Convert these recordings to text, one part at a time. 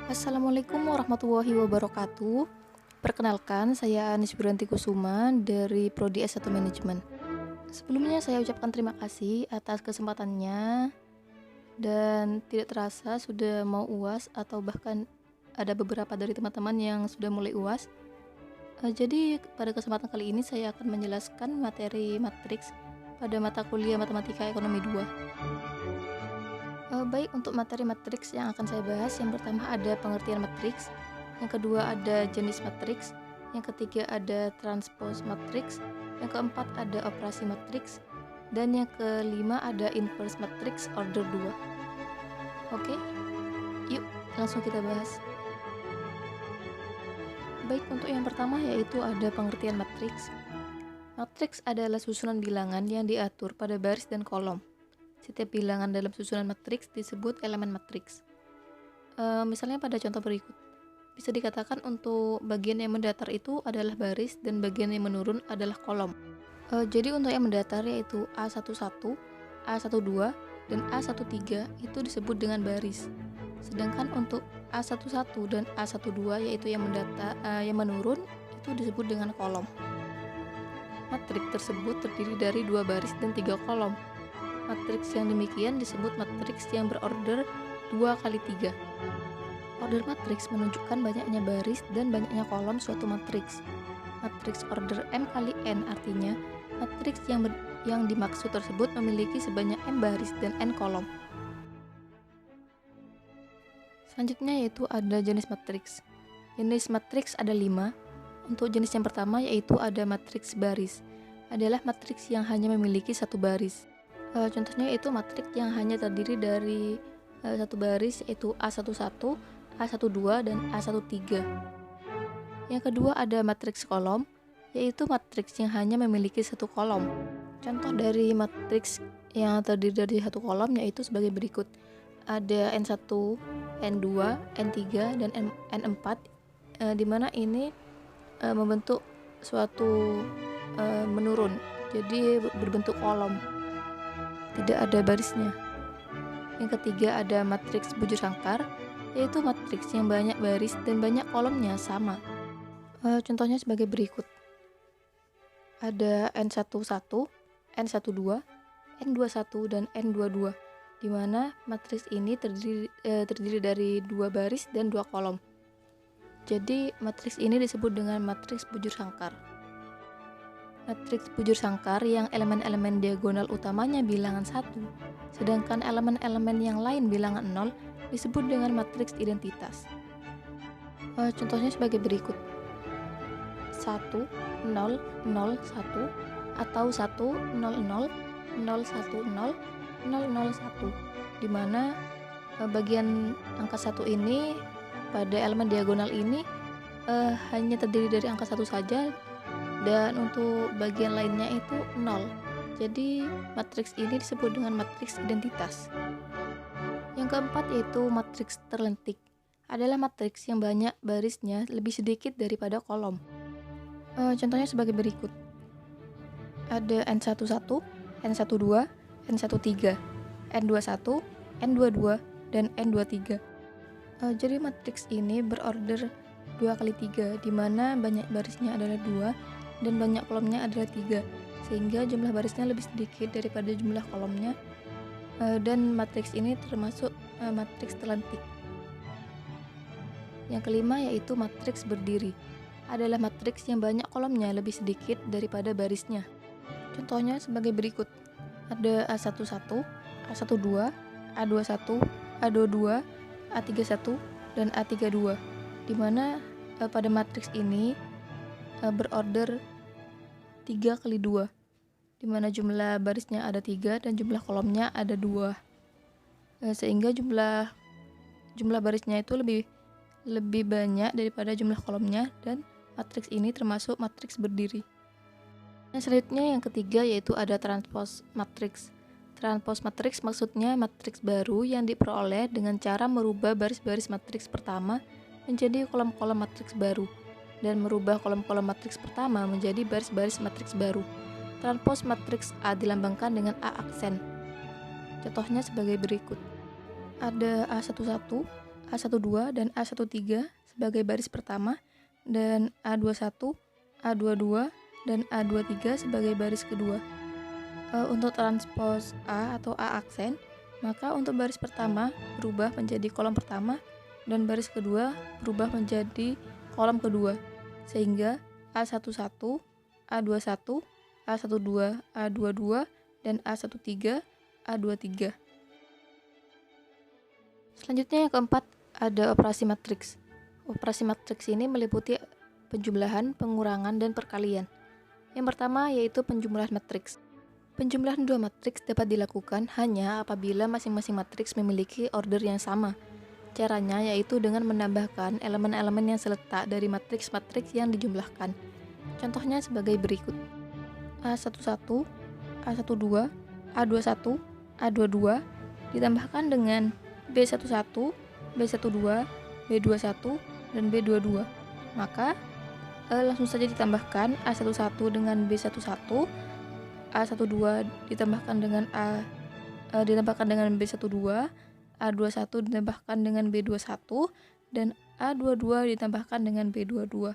Assalamualaikum warahmatullahi wabarakatuh. Perkenalkan, saya Anis Buranti Kusuma dari Prodi S1 Manajemen. Sebelumnya saya ucapkan terima kasih atas kesempatannya dan tidak terasa sudah mau UAS atau bahkan ada beberapa dari teman-teman yang sudah mulai UAS. Jadi pada kesempatan kali ini saya akan menjelaskan materi matriks pada mata kuliah Matematika Ekonomi 2. Baik, untuk materi matriks yang akan saya bahas, yang pertama ada pengertian matriks, yang kedua ada jenis matriks, yang ketiga ada transpose matriks, yang keempat ada operasi matriks, dan yang kelima ada inverse matriks order 2. Oke, yuk langsung kita bahas. Baik, untuk yang pertama yaitu ada pengertian matriks. Matriks adalah susunan bilangan yang diatur pada baris dan kolom. Setiap bilangan dalam susunan matriks disebut elemen matriks. Misalnya pada contoh berikut, bisa dikatakan untuk bagian yang mendatar itu adalah baris dan bagian yang menurun adalah kolom. Jadi untuk yang mendatar yaitu A11, A12, dan A13 itu disebut dengan baris. Sedangkan untuk A11 dan A12 yaitu yang menurun itu disebut dengan kolom. Matriks tersebut terdiri dari 2 baris dan 3 kolom. Matriks yang demikian disebut matriks yang berorder 2 kali 3. Order matriks menunjukkan banyaknya baris dan banyaknya kolom suatu matriks. Matriks order M kali N artinya matriks yang dimaksud tersebut memiliki sebanyak M baris dan N kolom. Selanjutnya yaitu ada jenis matriks. Jenis matriks ada 5. Untuk jenis yang pertama yaitu ada matriks baris. Adalah matriks yang hanya memiliki satu baris. Contohnya yaitu matriks yang hanya terdiri dari satu baris yaitu A11, A12, dan A13. Yang kedua ada matriks kolom, yaitu matriks yang hanya memiliki satu kolom. Contoh dari matriks yang terdiri dari satu kolom yaitu sebagai berikut. Ada N1, N2, N3, dan N4, di mana ini membentuk suatu menurun, jadi berbentuk kolom, tidak ada barisnya. Yang ketiga ada matriks bujur sangkar, yaitu matriks yang banyak baris dan banyak kolomnya sama. Contohnya sebagai berikut. Ada N11, N12, N21, dan N22, di mana matriks ini terdiri dari 2 baris dan 2 kolom. Jadi matriks ini disebut dengan matriks bujur sangkar. Matriks bujur sangkar yang elemen-elemen diagonal utamanya bilangan 1, sedangkan elemen-elemen yang lain bilangan 0 disebut dengan matriks identitas. Contohnya sebagai berikut. 1, 0, 0, 1, atau 1, 0, 0, 0, 1, 0, 0, 0, 1, di mana bagian angka 1 ini pada elemen diagonal ini hanya terdiri dari angka 1 saja, dan untuk bagian lainnya itu 0. Jadi matriks ini disebut dengan matriks identitas. Yang keempat yaitu matriks terlentik. Adalah matriks yang banyak barisnya lebih sedikit daripada kolom. Contohnya sebagai berikut. Ada N11, N12, N13, N21, N22, dan N23. Jadi matriks ini berorder 2 kali 3, di mana banyak barisnya adalah 2 dan banyak kolomnya adalah 3, sehingga jumlah barisnya lebih sedikit daripada jumlah kolomnya, dan matriks ini termasuk matriks terlentik. Yang kelima yaitu matriks berdiri. Adalah matriks yang banyak kolomnya lebih sedikit daripada barisnya. Contohnya sebagai berikut. Ada A11, A12, A21, A22, A31, dan A32, di mana pada matriks ini berorder 3 kali 2, di mana jumlah barisnya ada 3 dan jumlah kolomnya ada 2, sehingga jumlah barisnya itu lebih banyak daripada jumlah kolomnya, dan matriks ini termasuk matriks berdiri. Selanjutnya yang ketiga yaitu ada transpose matriks. Transpose matriks maksudnya matriks baru yang diperoleh dengan cara merubah baris-baris matriks pertama menjadi kolom-kolom matriks baru, dan merubah kolom-kolom matriks pertama menjadi baris-baris matriks baru. Transpose matriks A dilambangkan dengan A aksen. Contohnya sebagai berikut. Ada A11, A12 dan A13 sebagai baris pertama, dan A21, A22, dan A23 sebagai baris kedua. Untuk transpos A atau A aksen, maka untuk baris pertama berubah menjadi kolom pertama dan baris kedua berubah menjadi kolom kedua, sehingga A11, A21, A12, A22, dan A13, A23. Selanjutnya yang keempat ada operasi matriks. Operasi matriks ini meliputi penjumlahan, pengurangan, dan perkalian. Yang pertama yaitu penjumlahan matriks. Penjumlahan dua matriks dapat dilakukan hanya apabila masing-masing matriks memiliki order yang sama. Caranya yaitu dengan menambahkan elemen-elemen yang seletak dari matriks-matriks yang dijumlahkan. Contohnya sebagai berikut. A11, A12, A21, A22 ditambahkan dengan B11, B12, B21, dan B22. Maka langsung saja ditambahkan A11 dengan B11, A12 ditambahkan dengan B12, A21 ditambahkan dengan B21, dan A22 ditambahkan dengan B22.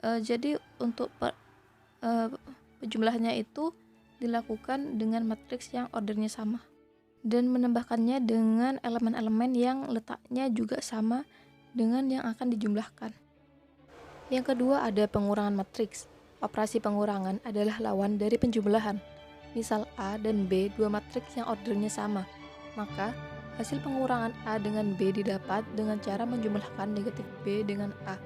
Jadi untuk penjumlahannya itu dilakukan dengan matriks yang ordernya sama, dan menambahkannya dengan elemen-elemen yang letaknya juga sama dengan yang akan dijumlahkan. Yang kedua ada pengurangan matriks. Operasi pengurangan adalah lawan dari penjumlahan. Misal A dan B dua matriks yang ordernya sama, maka hasil pengurangan A dengan B didapat dengan cara menjumlahkan negatif B dengan A.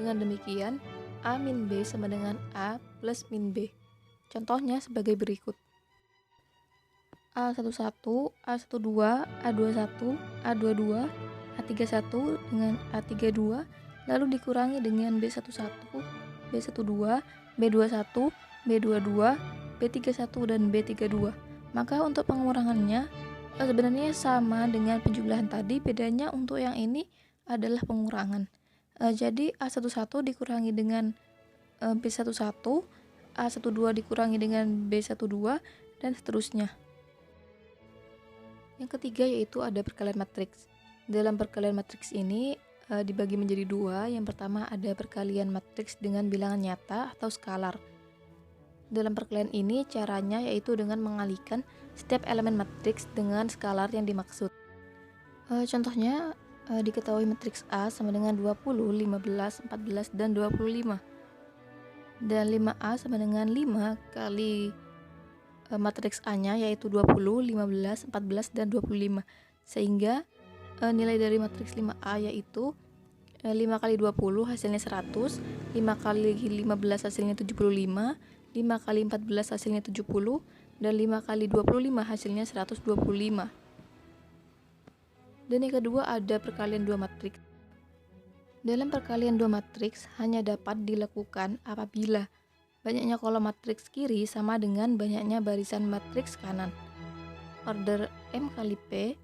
Dengan demikian, A min B sama dengan A plus min B. Contohnya sebagai berikut. A11, A12, A21, A22, A31 dengan A32, lalu dikurangi dengan B11, B12, B21, B22, B31, dan B32. Maka untuk pengurangannya sebenarnya sama dengan penjumlahan tadi, bedanya untuk yang ini adalah pengurangan. Jadi A11 dikurangi dengan B11, A12 dikurangi dengan B12, dan seterusnya. Yang ketiga yaitu ada perkalian matriks. Dalam perkalian matriks ini dibagi menjadi dua. Yang pertama ada perkalian matriks dengan bilangan nyata atau skalar. Dalam perkalian ini caranya yaitu dengan mengalihkan setiap elemen matriks dengan skalar yang dimaksud. Contohnya diketahui matriks A sama dengan 20, 15, 14, dan 25. Dan 5A sama dengan 5 kali matriks A-nya yaitu 20, 15, 14, dan 25. Sehingga nilai dari matriks 5A yaitu 5 kali 20 hasilnya 100, 5 kali 15 hasilnya 75, 5 kali 14 hasilnya 70, dan 5 kali 25 hasilnya 125. Dan yang kedua ada perkalian dua matriks. Dalam perkalian dua matriks hanya dapat dilakukan apabila banyaknya kolom matriks kiri sama dengan banyaknya barisan matriks kanan. Order M kali P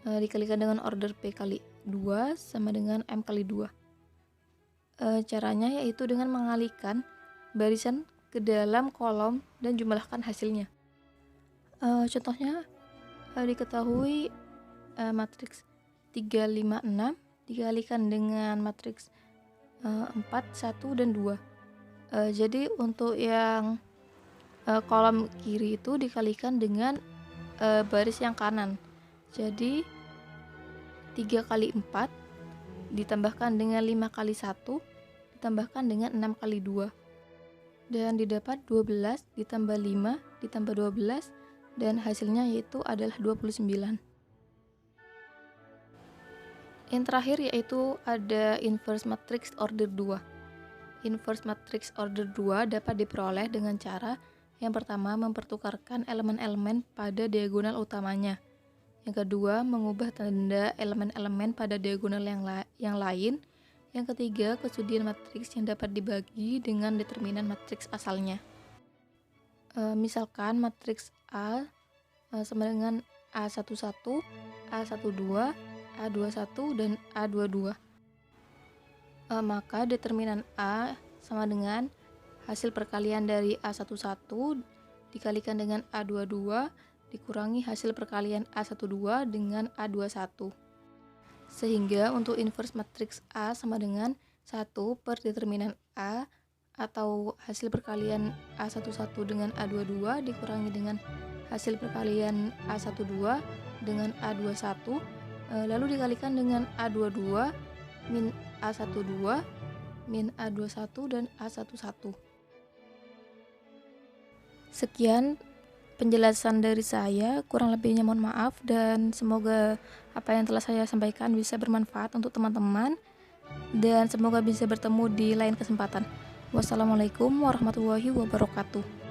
dikalikan dengan order P kali 2 sama dengan M kali 2. Caranya yaitu dengan mengalihkan barisan ke dalam kolom dan jumlahkan hasilnya. Contohnya diketahui matriks 3, 5, 6 dikalikan dengan matriks 4, 1, dan 2. Jadi untuk yang kolom kiri itu dikalikan dengan baris yang kanan. Jadi 3 kali 4 ditambahkan dengan 5 kali 1 ditambahkan dengan 6 kali 2. Dan didapat 12 ditambah 5 ditambah 12, dan hasilnya yaitu adalah 29. Yang terakhir yaitu ada inverse matrix order 2. Inverse matrix order 2 dapat diperoleh dengan cara yang pertama mempertukarkan elemen-elemen pada diagonal utamanya. Yang kedua mengubah tanda elemen-elemen pada diagonal yang lain. Yang ketiga kesudian matriks yang dapat dibagi dengan determinan matriks asalnya. Misalkan matriks A sama dengan A11, A12, A21, dan A22. Maka determinan A sama dengan hasil perkalian dari A11 dikalikan dengan A22 dikurangi hasil perkalian A12 dengan A21. Sehingga untuk inverse matriks A sama dengan 1 per determinan A atau hasil perkalian A11 dengan A22 dikurangi dengan hasil perkalian A12 dengan A21 lalu dikalikan dengan A22 min A12 min A21 dan A11. Sekian penjelasan dari saya, kurang lebihnya mohon maaf dan semoga apa yang telah saya sampaikan bisa bermanfaat untuk teman-teman dan semoga bisa bertemu di lain kesempatan. Wassalamualaikum warahmatullahi wabarakatuh.